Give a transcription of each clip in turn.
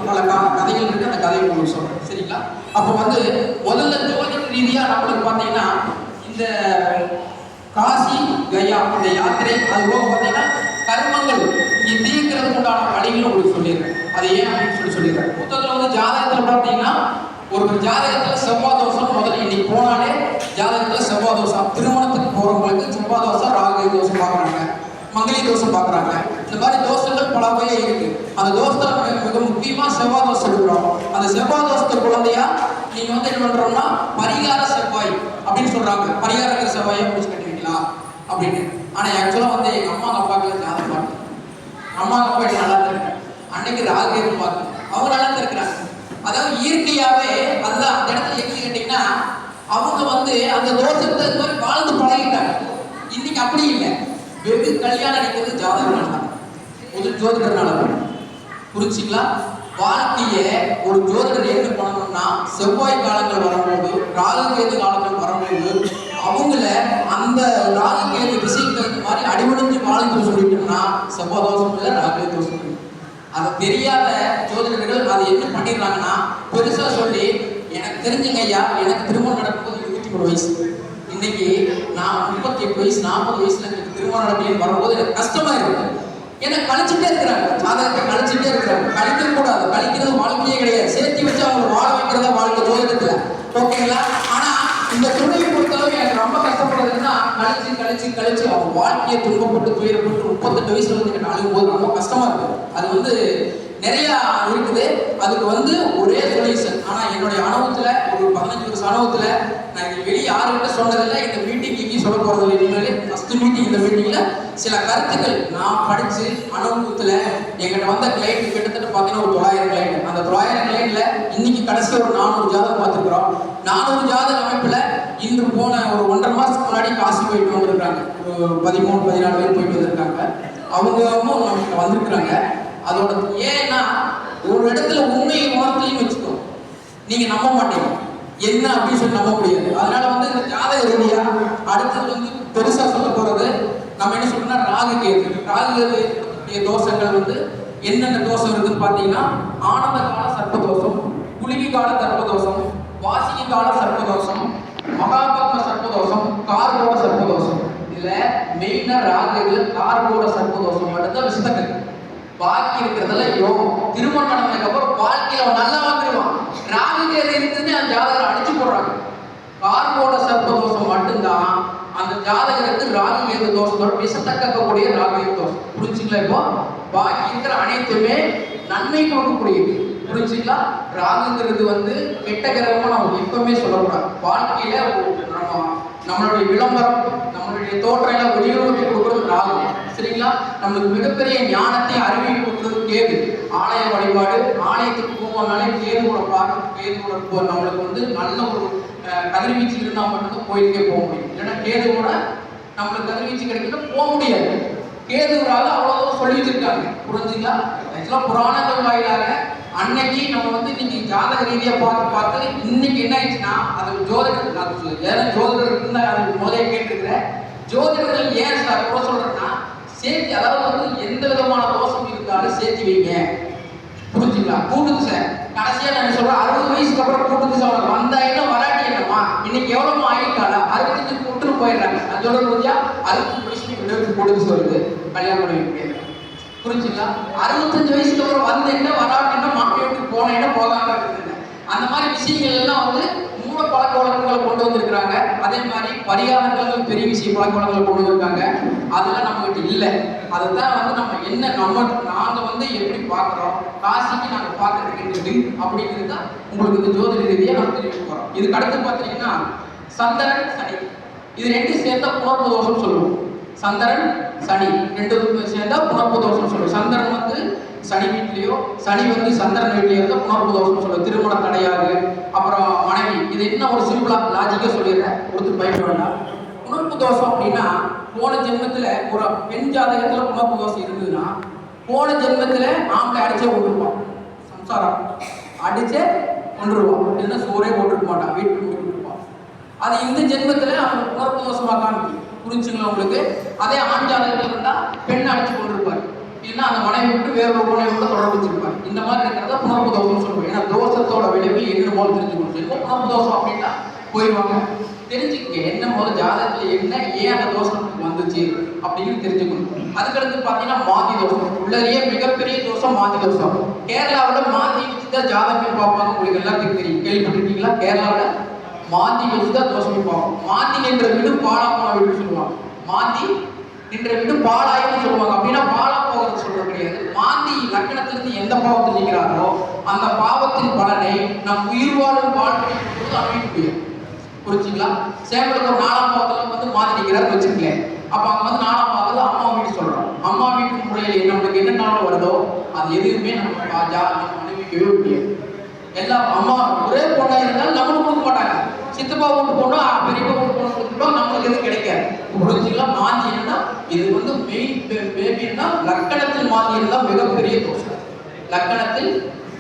பல கதைகள் இருக்கு. அந்த கதையை உங்களுக்கு சொல்றேன், சரிங்களா? அப்போ வந்து முதல்ல ஜோதிட ரீதியா நம்மளுக்கு பார்த்தீங்கன்னா இந்த காசி கயா இந்த யாத்திரை அது போக பார்த்தீங்கன்னா கர்மங்கள் இங்கே தீர்க்கிறதுக்கு உண்டான வழிகளும் உங்களுக்கு சொல்லிடுறேன். அது ஏன் அப்படின்னு சொல்லிடுறேன். மொத்தத்தில் வந்து ஜாதகத்தில் பார்த்தீங்கன்னா ஒரு ஜாதகத்தில் செவ்வாய் தோஷம் முதல்ல இன்னைக்கு போனாலே ஜாதகத்தில் செவ்வாய் தோஷம், திருமணத்துக்கு போறவங்களுக்கு செவ்வாய் தோஷம், ராகு தோஷம் பார்க்குறாங்க, மங்களி தோஷம் பார்க்குறாங்க. இந்த மாதிரி தோஷங்கள் பல வகை இருக்கு. அந்த தோஷத்தில் மிக முக்கியமா செவ்வாய் தோஷம் இருக்கிறோம். அந்த செவ்வாய் தோஷத்து குழந்தையா நீங்க வந்து என்ன பண்றோம்னா பரிகார செவ்வாய் அப்படின்னு சொல்றாங்க. பரிகார செவ்வாயை முடிச்சு கட்டுவீங்களா அப்படின்னு. ஆனா ஆக்சுவலா வந்து எங்க அம்மா அப்பாக்கள் ஜாதகம் பார்த்து அம்மா அப்பா நல்லா தான் இருக்காங்க. அன்னைக்கு ராகு பார்த்து அவங்க நல்லா தான் இருக்கிறாங்க. அதாவது இயற்கையாவே அதுதான் அந்த இடத்துல எப்படி கேட்டீங்கன்னா அவங்க வந்து அந்த தோஷத்தை இந்த மாதிரி வாழ்ந்து பழகிட்டாங்க. இன்னைக்கு அப்படி இல்லை. வெகு கல்யாணம் நினைக்கிறது ஜாதகனால தான், ஒரு ஜோதிடர்னால தான். புரிஞ்சுங்களா? வாழ்க்கைய ஒரு ஜோதிடர் என்ன பண்ணணும்னா செவ்வாய் காலங்கள் வரும்போது, ராகு கேது காலங்கள் வரும்போது அவங்கள அந்த ராகு கேது விஷயங்களுக்கு மாதிரி அடிமடைஞ்சு வாழ்ந்து சொல்லிட்டோம்னா செவ்வாய் தோஷம் இல்லை, ராகு தோஷம் இல்லை. அதை தெரியாத ஜோதிடர்கள் அதை என்ன பண்ணிடுறாங்கன்னா பெருசா சொல்லி எனக்கு தெரிஞ்சுங்க ஐயா, எனக்கு திருமணம் நடக்கும்போது 23 வயசு, இன்னைக்கு நான் 38 வயசு 40 வயசுல எனக்கு திருமணம் நடக்கலன்னு வரும்போது எனக்கு கஷ்டமா இருக்கு. ஏன்னா கழிச்சுட்டே இருக்கிறாங்க, ஜாதகத்தை கழிச்சுட்டே இருக்கிறாங்க. கழிக்க கூடாது, கழிக்கிறது வாழ்க்கையே கிடையாது. சேர்த்து வச்சு அவங்க வாழ வைக்கிறதா வாழ்க்கை ஜோதிடத்துல, ஓகேங்களா? ஆனா இந்த துணையை பொறுத்தளவு எனக்கு ரொம்ப கஷ்டப்படுறதுன்னா கழிச்சு கழிச்சு கழிச்சு அவங்க வாழ்க்கையை துன்பப்பட்டு துயரப்பட்டு 38 வயசுல வந்து எனக்கு அழுகும் போது ரொம்ப கஷ்டமா இருக்கு. அது வந்து நிறைய இருக்குது. அதுக்கு வந்து ஒரே சொல்யூஷன். ஆனா என்னுடைய அனுபவத்துல ஒரு 15 வருஷம் அனுபவத்துல நான் வெளியே யாருக்கிட்ட சொன்னதில்லை, இந்த மீட்டிங் எங்கேயும் சொல்ல போறது இல்லை. இனிமேலே ஃபர்ஸ்ட் மீட்டிங் இந்த மீட்டிங்ல சில கருத்துக்கள் நான் படிச்சு அனுபவத்துல எங்கிட்ட வந்த கிளைண்ட் கிட்டத்தட்ட பார்த்தீங்கன்னா ஒரு 900 கிளைண்ட். அந்த 900 கிளைண்ட்ல இன்னைக்கு கடைசி ஒரு 400 ஜாதகம் பார்த்துருக்கிறோம். 400 ஜாதக அமைப்புல இன்று போன ஒரு 1.5 மாசத்துக்கு முன்னாடி காசு போயிட்டு வந்திருக்காங்க. ஒரு 13-14 பேர் போயிட்டு வந்திருக்காங்க. அவங்க நமக்கு வந்திருக்கிறாங்க. அதோட ஏன்னா ஒரு இடத்துல உண்மையை உணர்த்தையும் வச்சுக்கோ, நீங்க நம்ப மாட்டீங்க என்ன அப்படின்னு சொல்லி நம்ப முடியாது. அதனால வந்து இந்த ஜாதக ரீதியா அடுத்தது வந்து பெருசா சொல்ல போறது நம்ம என்ன சொல்றோம்னா ராகு கேது. ராகு கேது தோஷங்கள் வந்து என்னென்ன தோஷம் இருக்குன்னு பாத்தீங்கன்னா ஆனந்த கால சர்ப்ப தோஷம், குளிகை கால சர்ப்ப தோஷம், வாசிகை கால சர்ப்ப தோஷம், மகாபத்ம சர்ப்ப தோஷம், கார்கோட சர்ப்ப தோஷம். இதுல மெயினா ராகு கார்கோட சர்ப்ப தோஷம் மட்டும்தான் விசதங்கள். பாக்கி இருக்கிறதுல யோகம். திருமணம் நடந்ததுக்கு அப்புறம் வாழ்க்கையில அவன் நல்லா வந்துடுவான். ராகு கேது இருக்குன்னு அந்த ஜாதகரை அடிச்சு போடுறாங்க. கார்கோட சர்ப்ப தோஷம் மட்டும்தான் அந்த ஜாதகருக்கு ராகு கேது தோஷத்தோட விசத்தக்கக்கூடிய ராகு கேது தோஷம். புரிஞ்சுங்களா? இப்போ பாக்கி இருக்கிற அனைத்துமே நன்மை கொடுக்கக்கூடியது. புரிஞ்சுங்களா? ராகுங்கிறது வந்து கெட்ட கிரகமா நம்ம எப்பவுமே சொல்லக்கூடாது. வாழ்க்கையில நம்மளுடைய விளம்பரம், நம்மளுடைய தோற்றம் வெளியுறவுக்கு கொடுக்குறது ராகு, சரிங்களா? நம்மளுக்கு மிகப்பெரிய ஞானத்தை அறிவியை கொடுக்குறது கேது. ஆலய வழிபாடு, ஆலயத்துக்கு போவோம்னாலே கேதுவோட பார்க்க, கேதுவோட நம்மளுக்கு வந்து நல்ல ஒரு கதிர்வீச்சு இருந்தால் மட்டும்தான் கோயிலுக்கே போக முடியும். இல்லைன்னா கேதுவோட நம்மளுக்கு கதிர்வீச்சு கிடைக்கணும் போக முடியாது. கேதுவராக அவ்வளவு சொல்லி வச்சிருக்காங்க. புரிஞ்சுங்களா? ஆக்சுவலா புராணங்கள் வாயிலாக அன்னைக்கு நம்ம வந்து இன்னைக்கு ஜாதக ரீதியா பார்த்து இன்னைக்கு என்ன ஆயிடுச்சுன்னா அது ஜோதிடர்கள் நான் சொல்லுங்க. ஏன்னா ஜோதிடர்கள் இருந்தா அது முதலே கேட்டுருக்கிறேன். ஜோதிடர்கள் ஏன் சார் கூட சொல்றேன்னா சேர்த்தி, அதாவது வந்து எந்த விதமான தோஷம் இருந்தாலும் சேர்த்தி வைங்க. புரிஞ்சுங்களா? கூட்டுது சார். கடைசியா நான் சொல்றேன் 60 வயசுக்கு அப்புறம் கூட்டுது சார் வந்தா என்ன வராட்டி என்னமா இன்னைக்கு எவ்வளவு ஆகிட்டால 65 கூட்டுன்னு போயிடுறாங்க. நான் சொல்றது புரியா? 65 வயசுக்கு கூட்டுது சொல்லுது கல்யாணம் பண்ணி வைக்க. புரிஞ்சுங்களா? 65 வயசுக்கு அப்புறம் வந்து என்ன வராட்டின்னா மாப்பிள்ளைக்கு போன என்ன போகாம இருக்குது. அந்த மாதிரி விஷயங்கள் எல்லாம் வந்து மூட பழக்க வழக்கங்களை கொண்டு வந்திருக்கிறாங்க. அதே மாதிரி பரிகாரங்கள் பெரிய விஷயம் பழக்க வழக்கங்களை கொண்டு வந்திருக்காங்க. அதெல்லாம் நம்ம கிட்ட இல்லை. அதுதான் வந்து நம்ம என்ன நாங்க வந்து எப்படி பார்க்குறோம், காசிக்கு நாங்கள் பார்க்கறதுக்கு அப்படிங்கிறது தான் உங்களுக்கு இந்த ஜோதிட ரீதியாக நம்ம தெரிவிக்க போகிறோம். இதுக்கு அடுத்து பார்த்தீங்கன்னா சந்திரன் சனி, இது ரெண்டு சேர்த்தா புணர்வு தோஷம் சொல்லுவோம். சந்திரன் சனி ரெண்டு சேர்ந்தா புணர்வு தோஷம் சொல்லுவோம். சந்திரன் வந்து சனி வீட்லயோ, சனி வந்து சந்திரன் வீட்லயோ இருந்தால் புணர்வு தோஷம் சொல்லுவோம். திருமண தடையாது, அப்புறம் மனைவி. இது என்ன ஒரு சிம்பிளா லாஜிக்கா சொல்லிடுறேன், கொடுத்து பயப்பட வேண்டாம். புணர்வு தோஷம் அப்படின்னா போன ஜென்மத்துல ஒரு பெண் ஜாதகத்துல புணர்வு தோஷம் இருந்ததுன்னா போன ஜென்மத்துல ஆம்பளை அடிச்சே கொண்டுருப்பான். சம்சாரம் அடிச்சே கொண்டுருவான். இல்லைன்னா சோறே போட்டுருக்க மாட்டான், வீட்டுக்கு போட்டுருப்பான். அது இந்த ஜென்மத்துல அவனுக்கு புணர்வு தோஷமா காமிக்கும். புரிஞ்சுங்களா உங்களுக்கு? அதே ஆண் ஜாதகத்தில் இருந்தா பெண் அடிச்சு கொண்டிருப்பார். இல்லைன்னா அந்த மனைவி விட்டு வேற ஒரு மனைவி கூட தொடர்பு வச்சிருப்பாங்க. இந்த மாதிரி இருக்கிறத புணர்வு தோஷம்னு சொல்லுவாங்க. ஏன்னா தோஷத்தோட விளைவு என்ன போல தெரிஞ்சுக்கணும். புணர்வு தோஷம் அப்படின்னா போயிடுவாங்க. தெரிஞ்சுக்க என்ன முதல்ல ஜாதகத்துல என்ன, ஏன் அந்த தோஷம் வந்துச்சு அப்படின்னு தெரிஞ்சுக்கணும். அதுக்கடுத்து பாத்தீங்கன்னா மாந்தி தோஷம். உள்ளே மிகப்பெரிய தோஷம் மாந்தி தோஷம். கேரளாவில் மாந்தி வச்சுதான் ஜாதகம் பார்ப்பாங்க. உங்களுக்கு எல்லாத்துக்கும் தெரியும், கேள்விப்பட்டிருக்கீங்களா? கேரளாவில் மாந்தி வச்சுதான் தோஷம் பார்ப்போம். மாந்தி நின்ற வீடு பாலா போன வீடு சொல்லுவாங்க. மாந்தி நின்ற வீடு பாலாயின்னு சொல்லுவாங்க. அப்படின்னா பாலா போகிறது சொல்றது கிடையாது. மாந்தி லக்கணத்திலிருந்து எந்த பாவத்தில் நிற்கிறாரோ அந்த பாவத்தின் பலனை நம் உயிர் வாழும் வாழ்க்கை அமைக்க முடியும். புரிஞ்சுங்களா? சேவலுக்கு ஒரு 4ஆம் பாவத்துல வந்து மாந்தி நிற்கிறாரு வச்சிருக்கேன். அப்ப அங்க வந்து 4ஆம் பாவத்துல அம்மா வீட்டு சொல்றோம். அம்மா வீட்டு முறையில் நம்மளுக்கு என்னென்ன வருதோ அது எதுவுமே நம்ம அனுபவிக்கவே முடியாது. எல்லா அம்மா ஒரே பொண்ணா இருந்தாலும் நம்மளுக்கு கொடுக்க மாட்டாங்க. சித்தப்பா வீட்டு போனோம், பெரியப்பா வீட்டு போனோம் கொடுத்துட்டோம், நம்மளுக்கு எதுவும் கிடைக்காது. புரிஞ்சுக்கலாம்? மாந்தி என்னன்னா இது வந்து பேபின்னா லக்கணத்தில் மாந்தி இருந்தா மிகப்பெரிய தோஷம். லக்கணத்தில்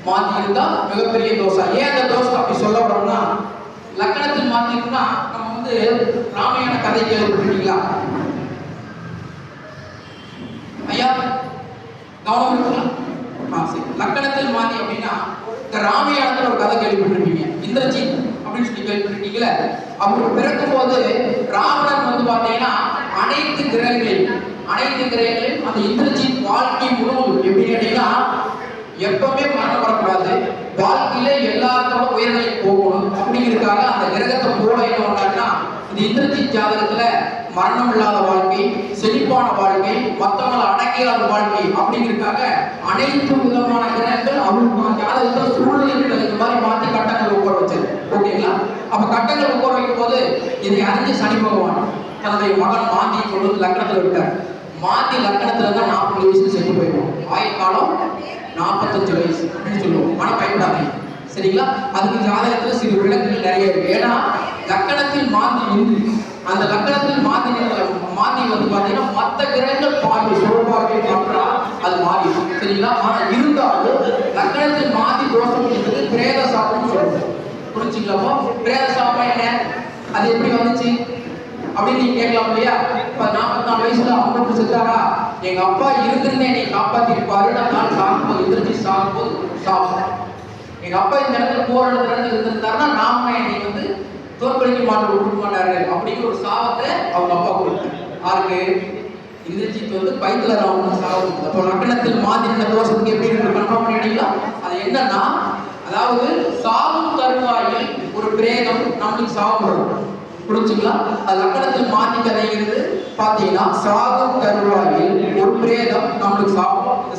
மாந்தி இருந்தா மிகப்பெரிய தோஷம். ஏன் அந்த தோஷம் அப்படி சொல்ல வரோம்னா, லக்கணத்தில் மாத்தினா நம்ம வந்து ராமாயண கதை கேள்விப்பட்டிருக்கீங்களா? ஐயா கவனம் இருக்குங்களா? சரி. லக்கணத்தில் மாத்தி அப்படின்னா இந்த ராமாயணத்துல ஒரு கதை கேள்விப்பட்டிருப்பீங்க. இந்திரஜித் அப்படின்னு சொல்லி கேள்விப்பட்டிருக்கீங்களா? அவர் பிறக்கும் போது ராவணன் வந்து பாத்தீங்கன்னா அனைத்து கிரகங்களையும் அந்த இந்திரஜித் வாழ்க்கை முழுவதும் எப்படி கேட்டீங்கன்னா எப்பவுமே மரணம் வரக்கூடாது, வாழ்க்கையில எல்லாத்தோட உயர்நிலைக்கு போகணும் அப்படிங்கிறதுக்காக அந்த கிரகத்தை போட என்ன பண்ணாங்கன்னா இந்த இந்திரஜித் ஜாதகத்துல மரணம் இல்லாத வாழ்க்கை, செழிப்பான வாழ்க்கை, மற்றவங்களை அடக்கியாத வாழ்க்கை அப்படிங்கிறதுக்காக அனைத்து விதமான கிரகங்கள் அவங்க ஜாதகத்துல சூழ்நிலைகள் இந்த மாதிரி மாற்றி கட்டங்கள் உட்கார வச்சது. ஓகேங்களா? அப்ப கட்டங்கள் உட்கார வைக்கும் போது இதை அறிஞ்ச சனி பகவான் தன்னுடைய மகன் மாந்தி கொண்டு வந்து லக்கணத்துல விட்டார். மாந்தி லக்கணத்துல தான் 40 வயசுல செத்து போயிடுவோம். ஆயுள் காலம் 45 வயசு அப்படின்னு சொல்லுவோம். ஆனால் பயப்படாதீங்க, சரிங்களா? அதுக்கு ஜாதகத்துல சிறு விளக்குகள் நிறைய இருக்கு. ஏன்னா லக்கணத்தில் மாந்தி இன்று அந்த லக்கணத்தில் மாந்தி வந்து பாத்தீங்கன்னா மற்ற கிரகங்கள் பார்வை சோழ்பார்வை மாற்றா அது மாறிடும், சரிங்களா? ஆனா இருந்தாலும் லக்கணத்தில் மாந்தி தோஷம் என்பது பிரேத சாபம்னு சொல்லுவோம். புரிஞ்சுக்கலாமோ? பிரேத சாபம் என்ன, அது எப்படி வந்துச்சு அப்படின்னு நீங்க கேட்கலாம் இல்லையா? இப்ப 44 வயசுல அவங்க செத்தாரா, எங்க அப்பா இருந்திருந்தே என்னை காப்பாத்திருப்பாரு, நான் சாகும்போது எதிர்த்து சாகும்போது சாப்பிடும். எங்க அப்பா இந்த இடத்துல போற இடத்துல இருந்திருந்தாருன்னா நாம என்னை வந்து தோற்கடிக்க கொடுக்க மாட்டாரு அப்படிங்கிற ஒரு சாபத்தை அவங்க அப்பா கொடுத்தாரு. யாருக்கு? இந்திரஜித் வந்து பைத்தில ராமன் சாபம். அப்போ லக்கணத்தில் மாந்தின தோஷத்துக்கு எப்படி இருக்கு கன்ஃபார்ம் பண்ணிட்டீங்களா? அது என்னன்னா, அதாவது சாகும் தருவாயில் ஒரு பிரேதம் நம்மளுக்கு சாப்பிடும். புரிஞ்சுங்களா? அது லக்கணத்தில் மாந்தி கதைங்கிறது பாத்தீங்கன்னா சாகும் தருவாயில் ஒரு பிரேதம் நம்மளுக்கு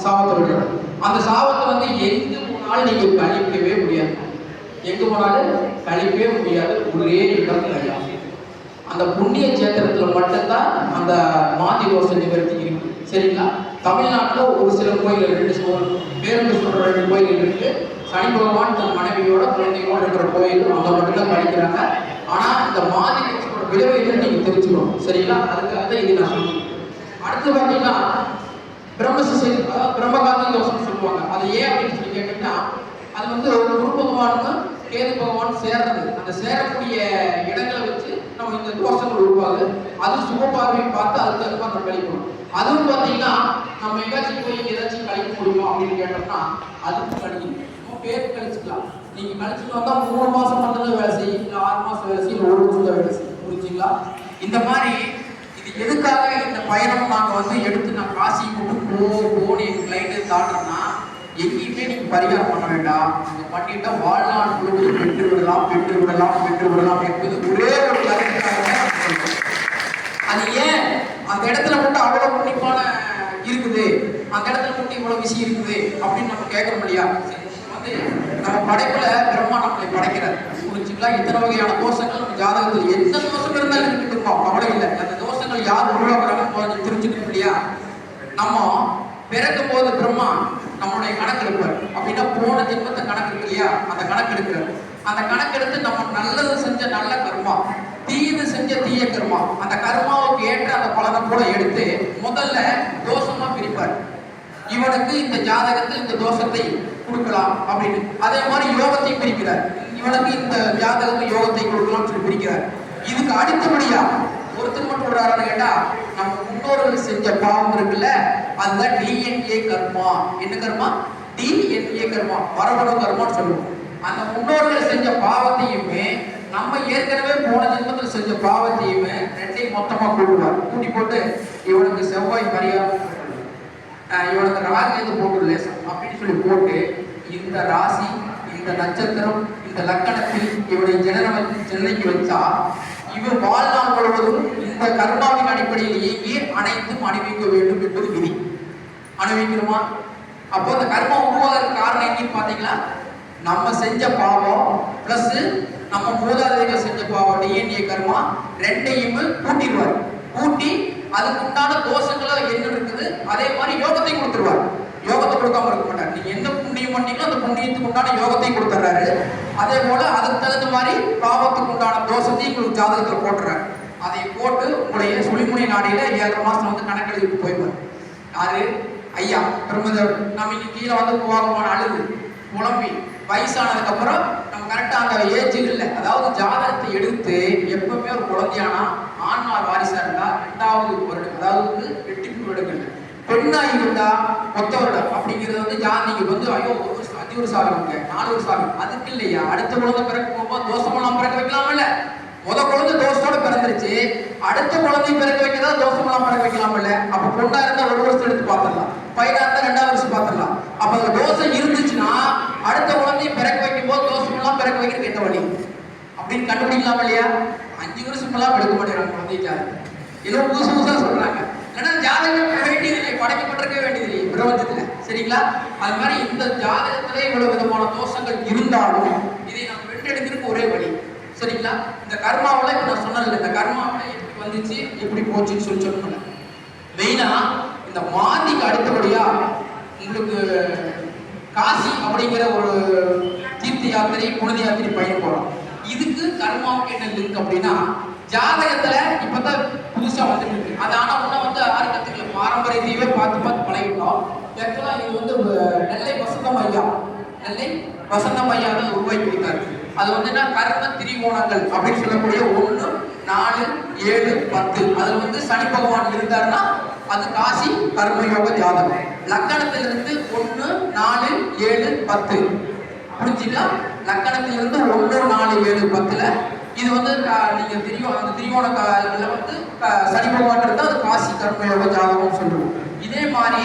சாபத்தை விடும். அந்த சாபத்தை வந்து எங்க போனாலும் நீங்க கழிக்கவே முடியாது. எங்க போனாலும் கழிக்கவே முடியாது. ஒரே இடம் கிடையாது. அந்த புண்ணிய சேத்திரத்துல மட்டும்தான் அந்த மாந்தி தோஷ நிவர்த்தி இருக்கு, சரிங்களா? தமிழ்நாட்டுல ஒரு சில கோயில்கள், 2 பேருந்து சொல்ற 2 கோயில்கள் இருக்கு. சனி பகவான் தன் மனைவியோட குழந்தையோட இருக்கிற கோயில் அங்க மட்டும்தான் படிக்கிறாங்க. ஆனா இந்த மாந்தி தோஷத்தோட விளைவு என்னன்னு நீங்க தெரிஞ்சுக்கணும், சரிங்களா? அதுக்காக தான் இது நான் சொல்லுவேன். அடுத்து பாத்தீங்கன்னா பிரம்மகாந்தி தோஷம் சொல்லுவாங்க. அது ஏன் அப்படின்னு சொல்லி கேட்டீங்கன்னா, அது வந்து குரு பகவானுக்கும் கேது பகவான் சேர்றது, அந்த சேரக்கூடிய இடங்களை வச்சு நம்ம இந்த தோஷங்கள் உருவாகுது. அது சுப பார்வையை பார்த்து அதுக்கு தகுந்த நம்ம கழிக்கணும். அதுவும் பார்த்தீங்கன்னா நம்ம எங்காச்சும் போய் ஏதாச்சும் கழிக்க முடியுமா அப்படின்னு கேட்டோம்னா அதுக்கும் கழிக்கணும். நம்ம பேர் கழிச்சுக்கலாம். நீங்க கழிச்சுட்டு வந்தா 3 மாசம் மட்டும்தான் வேலை செய்யும், இல்லை 6 மாசம் வேலை செய்யும், 1 வருஷம் தான் வேலை செய்யும். புரிஞ்சுங்களா? இந்த மாதிரி இது எதுக்காக இந்த பயணம் நாங்கள் வந்து எடுத்து நான் காசி போட்டு போன்னு எங்கள் லைட்டு தாண்டோம்னா எங்கேயுமே நீங்க பரிகாரம் பண்ண வேண்டாம். நீங்க பண்ணிட்டா வாழ்நாள் முழுவதும் பெற்று விடலாம் என்பது ஒரே ஒரு கருத்துக்காக. அது ஏன் அந்த இடத்துல மட்டும் அவ்வளவு உன்னிப்பான இருக்குது, அந்த இடத்துல மட்டும் இவ்வளவு விஷயம் இருக்குது அப்படின்னு நம்ம கேட்க முடியாது. வந்து நம்ம படைப்புல பிரம்மா நம்மளை படைக்கிறார். புரிஞ்சுங்களா? இத்தனை வகையான தோஷங்கள் நம்ம ஜாதகத்தில் எந்த தோஷம் இருந்தாலும் இருக்கட்டுமா, கவலை இல்லை. அந்த தோஷங்கள் யார் உருவாக்குறாங்கன்னு தெரிஞ்சுக்கணும் இல்லையா? நம்ம பிறக்கும் போது பிரம்மா நம்மளுடைய கணக்கு எடுப்பார். அப்படின்னா போன ஜென்மத்தை கணக்கு இருக்கு இல்லையா, அந்த கணக்கு எடுக்கிறார். அந்த கணக்கு எடுத்து நம்ம நல்லது செஞ்ச நல்ல கர்மா, தீது செஞ்ச தீய கர்மா, அந்த கர்மாவுக்கு ஏற்ற அந்த பலனை கூட எடுத்து முதல்ல தோஷமா பிரிப்பார். இவனுக்கு இந்த ஜாதகத்தில் இந்த தோஷத்தை கொடுக்கலாம் அப்படின்னு. அதே மாதிரி யோகத்தை பிரிக்கிறார். இவனுக்கு இந்த ஜாதகத்தில் யோகத்தை கொடுக்கலாம்னு சொல்லி பிரிக்கிறார். இதுக்கு அடுத்தபடியா ஒருத்தர் மட்டும் விடுறாருன்னு கேட்டா, நம்ம முன்னோர்கள் செஞ்ச பாவம் இருக்குல்ல, அதுதான் டிஎன்ஏ கர்மா. என்ன கர்மா? டிஎன்ஏ கர்மா, மரபணு கர்மான்னு சொல்லுவோம். அந்த முன்னோர்கள் செஞ்ச பாவத்தையுமே நம்ம ஏற்கனவே போன ஜென்மத்தில் செஞ்ச பாவத்தையுமே ரெண்டையும் மொத்தமா கூட்டுவார். கூட்டி போட்டு இவனுக்கு செவ்வாய் பரிகாரம், இவனுக்கு ராகு எது போட்டுள்ள அப்படின்னு சொல்லி போட்டு இந்த ராசி, இந்த நட்சத்திரம், இந்த லக்கணத்தில் இவனை ஜனனைக்கு வச்சா இவர் வாழ்நாள் முழுவதும் இந்த கர்மாவின் அடிப்படையில் இயங்கி அனைத்தும் அனுபவிக்க வேண்டும் என்பது விதி. அனுபவிக்கிறோமா? அப்போ இந்த கர்மா உருவாகிறதுக்கு காரணம் என்னன்னு பாத்தீங்களா, நம்ம செஞ்ச பாவம் பிளஸ் நம்ம மூதாதைகள் செஞ்ச பாவம் டிஎன்ஏ கர்மா ரெண்டையுமே கூட்டிடுவார். கூட்டி அதுக்கு உண்டான தோஷங்களை என்ன இருக்குது அதே மாதிரி யோகத்தை கொடுத்துருவார். யோகத்தை கொடுக்காம இருக்க மாட்டார். நீங்க என்ன புண்ணியம் பண்ணீங்களோ அந்த புண்ணியத்துக்கு உண்டான யோகத்தை கொடுத்துறாரு. அதே போல அதுக்கு தகுந்த மாதிரி பாவத்துக்கு உண்டான தோஷத்தையும் உங்களுக்கு ஜாதகத்துல போட்டுறாரு. அதை போட்டு உங்களுடைய சுழிமுனை நாடியில 7 மாசம் வந்து கணக்கெழுதிட்டு போய்வார். யாரு? ஐயா பிரம்மதேவர். நம்ம இங்க கீழே வந்து போவாகமான அழுது புலம்பி வயசானதுக்கு அப்புறம் நம்ம கரெக்டா அந்த ஏஜுகள்ல, அதாவது ஜாதகத்தை எடுத்து எப்பவுமே ஒரு குழந்தையானா ஆண்மார் வாரிசா இருந்தா 2வது வருடம், அதாவது 8 வருடங்கள், பெண்ணா இருந்தா மொத்த வருடம் அப்படிங்கிறது வந்து நீங்க வந்து ஐயோ 5 வருஷம் ஆகுங்க 4 வருஷம் ஆகும் அதுக்கு இல்லையா. அடுத்த குழந்தை பிறக்கும் போகும்போது தோஷமெல்லாம் பிறக்க வைக்கலாம்ல. குழந்தை தோஷத்தோட பிறந்துருச்சு, அடுத்த குழந்தை பிறக்க வைக்கிறதா தோஷமெல்லாம் பிறக்க வைக்கலாம்ல. அப்ப பொண்ணா இருந்தா 1 வருஷம் எடுத்து பார்த்துடலாம், பையனா இருந்தா 2வது வருஷம் பார்த்துடலாம். அப்ப அந்த தோஷம் இருந்துச்சுன்னா அடுத்த குழந்தையை பிறக்க வைக்கும் போது தோஷமெல்லாம் பிறக்க வைக்கிறது என்ன வழி அப்படின்னு கண்டுபிடிக்கலாம் இல்லையா. 5 வருஷமெல்லாம் எடுக்க மாட்டேங்கிறாங்க குழந்தைக்காக, ஏதோ புதுசா சொல்றாங்க. ஏன்னா ஜாதகம் வேண்டியதில்லை, படைக்கப்பட்டிருக்க வேண்டியதில்லை பிரபஞ்சத்துல, சரிங்களா? அது மாதிரி இந்த ஜாதகத்திலே இவ்வளவு விதமான தோஷங்கள் இருந்தாலும் இதை நம்ம வென்றெடுக்கிறதுக்கு ஒரே வழி, சரிங்களா? இந்த கர்மாவில் இப்ப நான் சொன்னதில்லை, இந்த கர்மாவில் எப்படி வந்துச்சு எப்படி போச்சுன்னு சொல்லி சொன்னேன். மெயினா இந்த மாந்திக்கு அடுத்தபடியா உங்களுக்கு காசி அப்படிங்கிற ஒரு தீர்த்த யாத்திரை, புனித யாத்திரை பயணம் போறோம். இதுக்கு கர்மாவுக்கு என்ன லிங்க் அப்படின்னா, ஜாதகத்துல இப்பதான் புதுசா வந்துட்டு இருக்கு. அது ஆனா ஒண்ணு வந்து யாரு கத்துக்கல, பாரம்பரியத்தையே பார்த்து பழகிட்டோம். ஆக்சுவலா இது வந்து நெல்லை வசந்தம் ஐயா தான் உருவாக்கி கொடுத்தாரு. அது வந்து என்ன, கர்ம திரிகோணங்கள் அப்படின்னு சொல்லக்கூடிய 1, 4, 7, 10. அதுல வந்து சனி பகவான் இருந்தாருன்னா அது காசி கர்மயோக ஜாதகம். லக்கணத்திலிருந்து 1, 4, 7, 10 புரிஞ்சுங்களா? லக்கணத்திலிருந்து 1, 4, 7, 10ல இது வந்து நீங்க திரிகோண வந்து சனி பகவான் இருந்தா அது காசி கர்மயோக ஜாதகம் சொல்லுவோம். இதே மாதிரி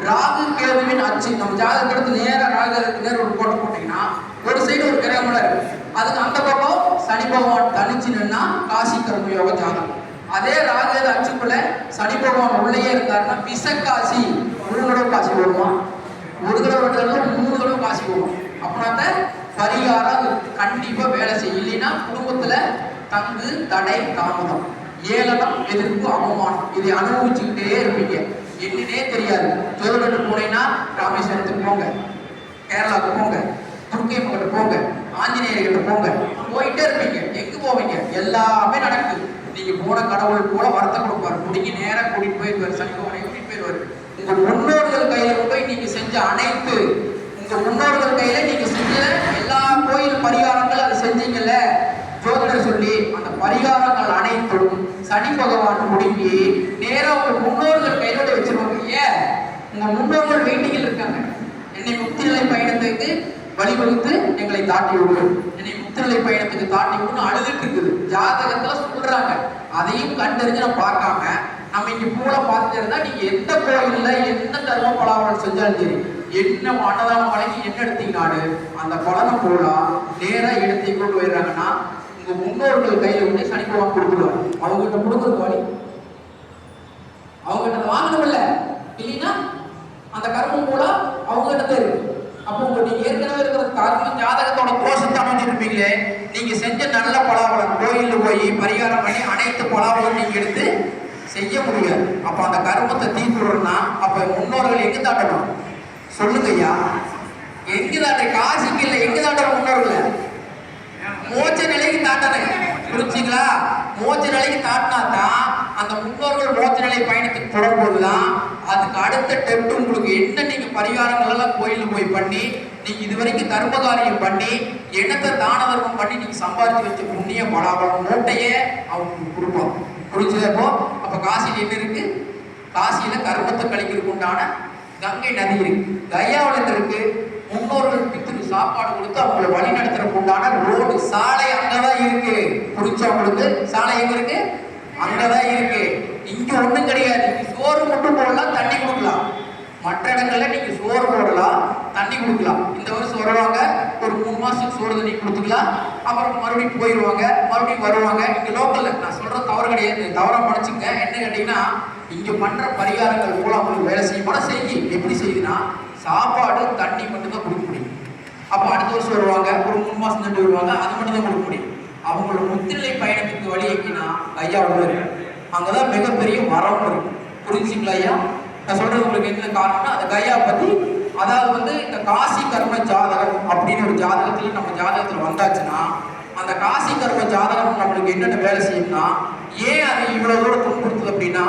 ராகு கேதுவின் அச்சு நம்ம ஜாதகத்துக்கு நேர ராகுக்கு நேர ஒரு கோட்டை போட்டீங்கன்னா ஒரு சைடு ஒரு கிரகமல இருக்கு, அதுக்கு அந்த பக்கம் சனி பகவான் தனிச்சு நின்னா காசி கர்மயோக ஜாதகம். அதே ராகு அச்சுக்குள்ள சனி பகவான் உள்ளே இருந்தாருன்னா பிசக்காசி, 1 தடவை காசி வருமா, 1 தடவை 3 தடவை காசி வரும். அப்படின்னா பரிகாரம் கண்டிப்பா வேலை செய்யலைன்னா குடும்பத்துல தங்கு தடை தாமதம், ஏளனம், எதிர்ப்பு, அவமானம் இதை அனுபவிச்சுக்கிட்டே இருப்பீங்க. என்னன்னே தெரியாது. ஜோதிடத்துக்கு போனீங்கன்னா ராமேஸ்வரத்துக்கு போங்க, கேரளாவுக்கு போங்க, துர்க்கையம்மன் கிட்ட போங்க, ஆஞ்சநேயர் கிட்ட போங்க, போயிட்டே இருப்பீங்க. எங்க போவீங்க? எல்லாமே நடக்குது. நீங்க போன கடவுள் போல வரத்தை கொடுப்பாரு, முடிஞ்சு நேரம் கூட்டிட்டு போயிருவாரு, சனிபவனை கூட்டிட்டு போயிருவாரு. உங்க முன்னோர்கள் கையில போய் நீங்க செஞ்ச அனைத்து, உங்க முன்னோர்கள் கையில நீங்க செஞ்ச எல்லா கோயில் பரிகாரங்கள் அதை செஞ்சீங்கல்ல, ஜோதிடர் சொல்லி அந்த பரிகாரங்கள் அனைத்தும் சனி பகவான் முடிங்கி நேரம் உங்க முன்னோர்கள் கையோட வச்சிருவாங்க. ஏன்? உங்க முன்னோர்கள் வெயிட்டிங்கில் இருக்காங்க. என்னை முக்தி நிலை பயணத்துக்கு வழிவகுத்து எங்களை தாட்டி விடு, என்னை முக்தி நிலை பயணத்துக்கு தாட்டி விடுன்னு அழுதுட்டு இருக்குது. ஜாதகத்துல சொல்றாங்க, அதையும் கண்டறிஞ்சு நான் பார்க்காம நம்ம இங்க பூல பார்த்துட்டு இருந்தா நீங்க எந்த கோயில்ல எந்த கர்ம பலாவரம் செஞ்சாலும் சரி, என்ன அன்னதானம் வழங்கி என்ன எடுத்தீங்கன்னாடு அந்த பலனை பூலா நேரா எடுத்து கொண்டு போயிடுறாங்கன்னா உங்க முன்னோர்கள் கையில வந்து சனி பகவான் கொடுத்துருவாங்க. அவங்ககிட்ட கொடுக்குறது வழி, அவங்ககிட்ட வாங்கணும் இல்ல, இல்லைன்னா அந்த கர்மம் போல அவங்ககிட்ட தான் இருக்கு. அப்போ உங்க நீங்க ஏற்கனவே இருக்கிற கர்ம ஜாதகத்தோட தோஷத்தை அமைஞ்சிருப்பீங்களே, நீங்க செஞ்ச நல்ல பலாபலம் கோயில்ல போய் பரிகாரம் பண்ணி அனைத்து பலாபலம் நீங்க எடுத்து செய்ய முடியாது. அப்ப அந்த கர்மத்தை தீர்த்துறோம்னா அப்ப முன்னோர்கள் எங்க தாண்டணும் சொல்லுங்க ஐயா? எங்க தாண்ட? காசிக்கு இல்லை, எங்க தாண்டணும் முன்னோர்கள்? மோட்ச நிலைக்கு தாண்டணும். புரிஞ்சுங்களா? மோட்ச நிலைக்கு தாட்டினாதான் அந்த முன்னோர்கள் மோட்ச நிலை பயணத்துக்கு போடும்போதுதான் அதுக்கு அடுத்த டெப்ட் உங்களுக்கு என்ன நீங்க பரிகாரங்கள் எல்லாம் கோயில போய் பண்ணி நீங்க இதுவரைக்கும் தர்மகாரியம் பண்ணி எண்ணத்தை தான தர்மம் பண்ணி நீங்க சம்பாதிச்சு வச்ச புண்ணிய பலாபலம் மூட்டையே அவங்க கொடுப்பாங்க. புரிஞ்சதப்போ அப்ப காசியில் என்ன இருக்கு? காசியில கர்மத்தை கழிக்கிறதுக்கு உண்டான கங்கை நதி இருக்கு. கயாவில் இருக்கு. முன்னோர்கள் பித்துக்கு சாப்பாடு கொடுத்து அவங்களை வழி நடத்துறதுக்கு உண்டான ரோடு சாலை அங்கதான் இருக்கு. புரிஞ்சவங்களுக்கு சாலை எங்க இருக்கு? அங்கதான் இருக்கு. இங்க ஒண்ணும் கிடையாது. சோறு மட்டும் போடலாம், தண்ணி கொடுக்கலாம். மற்ற இடங்கள்ல நீங்க சோறு போடலாம், தண்ணி கொடுக்கலாம். இந்த வருஷம் வருவாங்க, ஒரு 3 மாசத்துக்கு சோறு தண்ணி கொடுத்துக்கலாம். அப்புறம் மறுபடியும் போயிடுவாங்க, மறுபடியும் வருவாங்க. இங்க லோக்கல்ல நான் சொல்ற தவறு கிடையாது, தவறா படிச்சுங்க. என்ன கேட்டீங்கன்னா, இங்க பண்ற பரிகாரங்கள் மூலம் அவங்களுக்கு வேலை செய்யும் செய்யி எப்படி செய்யுதுன்னா, சாப்பாடு தண்ணி மட்டும் தான் கொடுக்க முடியும். அப்ப அடுத்த வருஷம் வருவாங்க, ஒரு 3 மாசம் தண்ணி வருவாங்க, அது மட்டும் தான் கொடுக்க முடியும். அவங்களோட முத்திரை பயணத்துக்கு வழி எங்கினா ஐயா உள்ள அங்கதான் மிகப்பெரிய வரம் இருக்கு. புரிஞ்சுங்களா ஐயா? நான் சொல்றது உங்களுக்கு என்ன காரணம்னா, அந்த கையா பத்தி, அதாவது வந்து இந்த காசி கர்ம ஜாதகம் அப்படின்னு ஒரு ஜாதகத்துல நம்ம ஜாதகத்துல வந்தாச்சுன்னா, அந்த காசி கர்ம ஜாதகம் நம்மளுக்கு என்னென்ன வேலை செய்யும்னா, ஏன் அது இவ்வளவு தூரம் துன்புறுத்துது அப்படின்னா,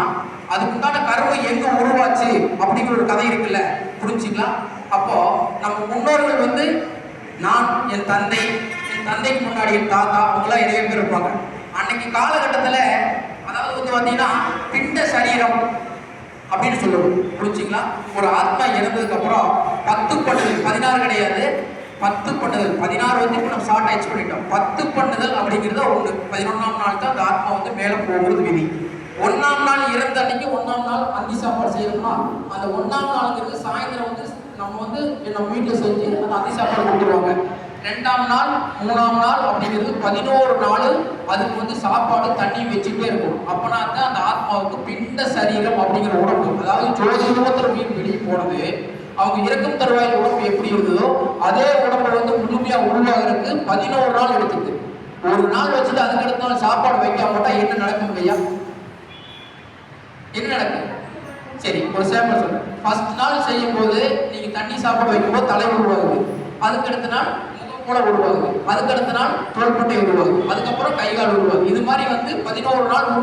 அதுக்கு உண்டான கர்மம் எங்க உருவாச்சு அப்படிங்கிற ஒரு கதை இருக்குல்ல. புரிஞ்சுங்களா? அப்போ நம்ம முன்னோர்கள் வந்து, நான், என் தந்தைக்கு முன்னாடி என் தாத்தா, அவங்களாம் நிறைய பேர் இருப்பாங்க. அன்னைக்கு காலகட்டத்துல அதாவது வந்து பாத்தீங்கன்னா பிண்ட சரீரம் அப்படின்னு சொல்லுவோம். புரிஞ்சுங்களா? ஒரு ஆத்மா இறந்ததுக்கு அப்புறம் 10 பண்ணுதல், 16 கிடையாது, 10 பண்ணுதல். 16 வந்து இப்போ நம்ம ஷார்ட் ஆயிடுச்சு பண்ணிட்டோம். 10 பண்ணுதல் அப்படிங்கிறத ஒண்ணு. 11ஆம் நாள் தான் அந்த ஆத்மா வந்து மேல போகிறது விதி. 1ஆம் நாள் இறந்த அன்னைக்கு 1ஆம் நாள் அந்தி சாப்பாடு செய்யணும்னா, அந்த 1ஆம் நாளுங்கிறது சாயந்தரம் வந்து நம்ம வந்து நம்ம வீட்டில் செஞ்சு அந்த அந்தி சாப்பாடு கொடுத்துருவாங்க. 2ஆம் நாள் 3ஆம் நாள் அப்படிங்கிறது 11 நாள் அதுக்கு வந்து சாப்பாடு தண்ணி வச்சுட்டே இருக்கும். அப்பனா தான் அந்த ஆத்மாவுக்கு பிண்ட சரீரம் அப்படிங்கிற உடம்பு, அதாவது ஜோதிடோத்தர மீன் வெளியே போனது, அவங்க இறக்கும் தருவாயில் உடம்பு எப்படி இருந்ததோ அதே உடம்பு வந்து முழுமையா உருவாகிறதுக்கு 11 நாள் எடுத்துக்கு. ஒரு நாள் வச்சுட்டு அதுக்கு அடுத்த நாள் சாப்பாடு வைக்காம போட்டா என்ன நடக்கும் ஐயா? என்ன நடக்கும்? சரி, ஒரு சாம்பிள் சொல்றேன். ஃபர்ஸ்ட் நாள் செய்யும் போது நீங்க தண்ணி சாப்பாடு வைக்கும்போது தலை உருவாகுது. அதுக்கு அடுத்த நாள் கூட உருவாகுது. அதுக்கு அடுத்த நாள் தோள்பட்டை உருவாகுது. அதுக்கப்புறம் கைகால் உருவாகுது. இது மாதிரி வந்து 11 நாள்